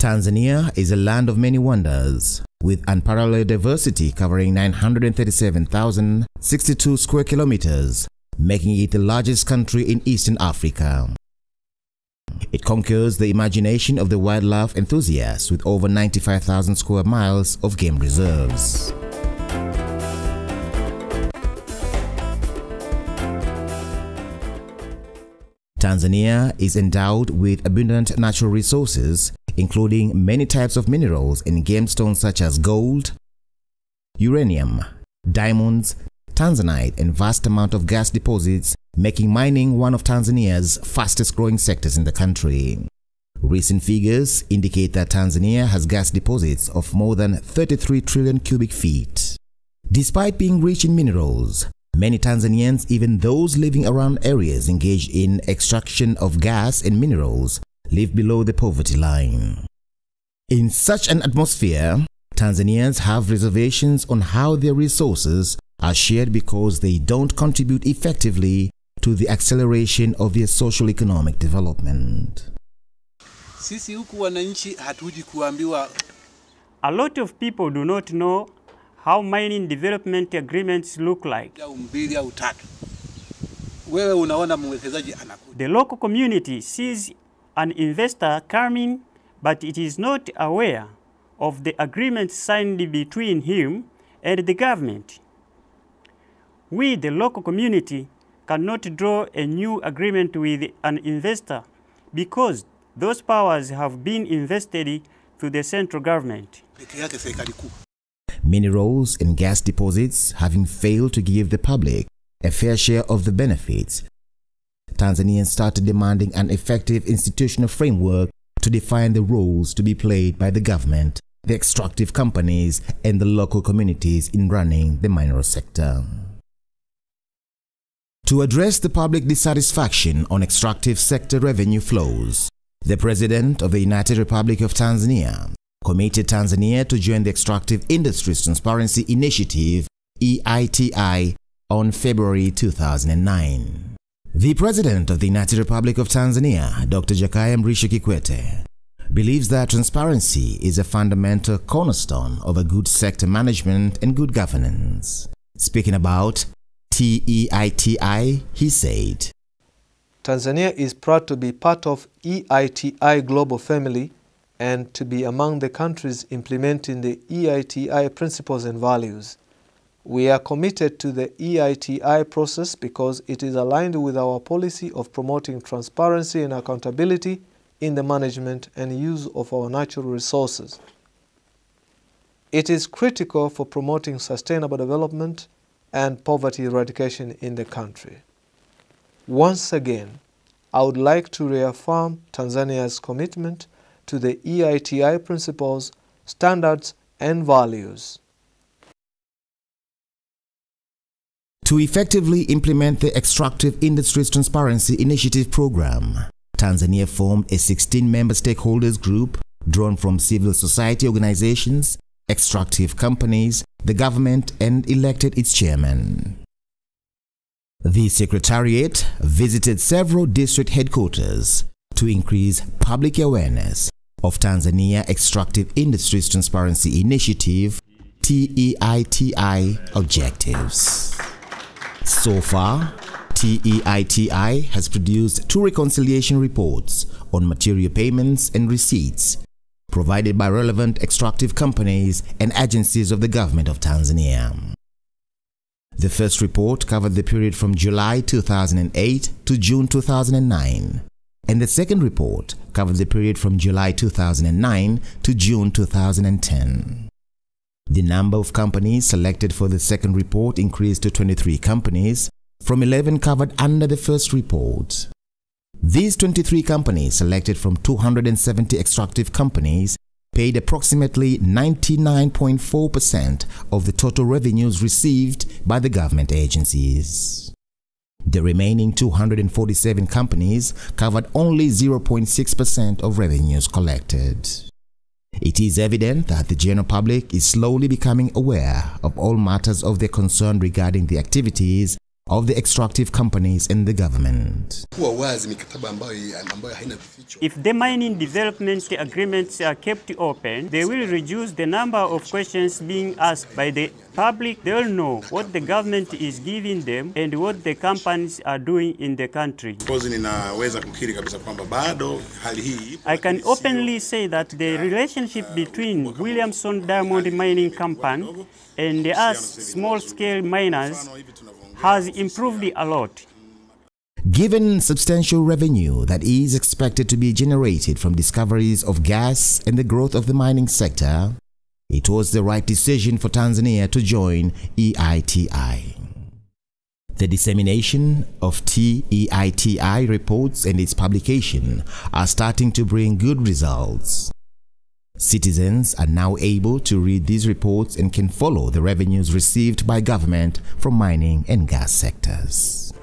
Tanzania is a land of many wonders, with unparalleled diversity covering 937,062 square kilometers, making it the largest country in Eastern Africa. It conquers the imagination of the wildlife enthusiasts with over 95,000 square miles of game reserves. Tanzania is endowed with abundant natural resources, including many types of minerals and gemstones such as gold, uranium, diamonds, tanzanite, and vast amount of gas deposits, making mining one of Tanzania's fastest growing sectors in the country. Recent figures indicate that Tanzania has gas deposits of more than 33 trillion cubic feet. Despite being rich in minerals, many Tanzanians, even those living around areas engaged in extraction of gas and minerals, live below the poverty line. In such an atmosphere, Tanzanians have reservations on how their resources are shared because they don't contribute effectively to the acceleration of their social-economic development. A lot of people do not know how mining development agreements look like. The local community sees an investor coming, but it is not aware of the agreement signed between him and the government. We, the local community, cannot draw a new agreement with an investor because those powers have been invested to the central government. Minerals and gas deposits having failed to give the public a fair share of the benefits, Tanzanians started demanding an effective institutional framework to define the roles to be played by the government, the extractive companies, and the local communities in running the mineral sector. To address the public dissatisfaction on extractive sector revenue flows, the President of the United Republic of Tanzania committed Tanzania to join the Extractive Industries Transparency Initiative (EITI) on February 2009. The President of the United Republic of Tanzania, Dr. Jakaya Mrisho Kikwete, believes that transparency is a fundamental cornerstone of a good sector management and good governance. Speaking about TEITI, he said, Tanzania is proud to be part of EITI global family and to be among the countries implementing the EITI principles and values. We are committed to the EITI process because it is aligned with our policy of promoting transparency and accountability in the management and use of our natural resources. It is critical for promoting sustainable development and poverty eradication in the country. Once again, I would like to reaffirm Tanzania's commitment to the EITI principles, standards, and values. To effectively implement the Extractive Industries Transparency Initiative program, Tanzania formed a 16-member stakeholders group drawn from civil society organizations, extractive companies, the government, and elected its chairman. The Secretariat visited several district headquarters to increase public awareness of Tanzania Extractive Industries Transparency Initiative (TEITI) objectives. So far, TEITI has produced 2 reconciliation reports on material payments and receipts provided by relevant extractive companies and agencies of the government of Tanzania. The first report covered the period from July 2008 to June 2009, and the second report covered the period from July 2009 to June 2010. The number of companies selected for the second report increased to 23 companies from 11 covered under the first report. These 23 companies selected from 270 extractive companies paid approximately 99.4% of the total revenues received by the government agencies. The remaining 247 companies covered only 0.6% of revenues collected. It is evident that the general public is slowly becoming aware of all matters of their concern regarding the activities of the extractive companies and the government. If the mining development agreements are kept open, they will reduce the number of questions being asked by the public. They will know what the government is giving them and what the companies are doing in the country. I can openly say that the relationship between Williamson Diamond Mining Company and us small-scale miners has improved a lot. Given substantial revenue that is expected to be generated from discoveries of gas and the growth of the mining sector, it was the right decision for Tanzania to join EITI. The dissemination of EITI reports and its publication are starting to bring good results. Citizens are now able to read these reports and can follow the revenues received by government from mining and gas sectors.